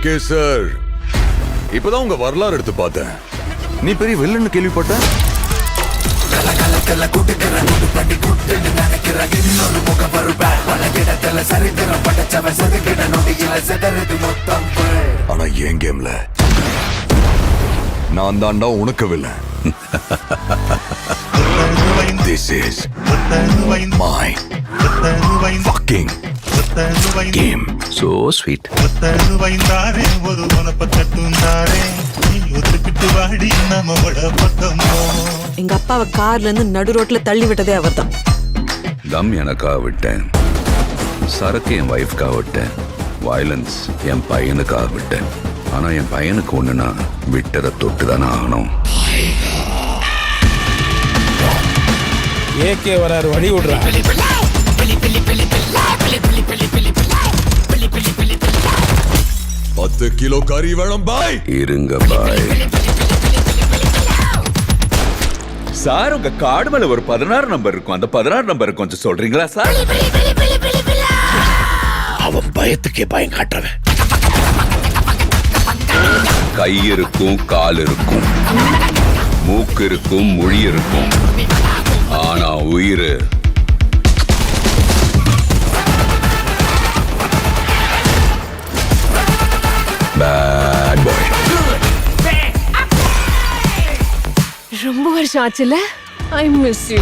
AK sir, இப்பதான் உங்க வரலாறு எடுத்து பார்த்தேன். நீ பெரிய வில்லன்னு கேள்விப்பட்ட. ஆனா என் கேம்ல நான் தாண்டா உனக்கு villain. This is my fucking game. So sweet. எங்க அப்பாவை கார்ல இருந்து நடு ரோட்ல தள்ளி விட்டதே அவர்தான். தம் எனக்காக விட்டேன், சரக்கு என் வைஃப்காக விட்டேன், வயலன்ஸ் என் பையனுக்காக விட்டேன். ஆனா என் பையனுக்கு ஒண்ணுனா விட்டதை தொட்டு தானே ஆகணும். ஏகே வராரு, வழி விடுறா. 10 கிலோ கறி வேணும் பாய். இருங்க பாய். சார், உங்க கார்டு மேல ஒரு 16 நம்பர் இருக்கும். அந்த 16 நம்பர் கொஞ்சம் சொல்றீங்களா சார்? அவன் பயத்துக்கே பயம் காட்டுறவன். கை இருக்கும், கால் இருக்கும், மூக்கு இருக்கும், மொழி இருக்கும். ஆனா உயிர் பேட் பாய். ரொம்ப வருஷம் ஆச்சுல. I miss you.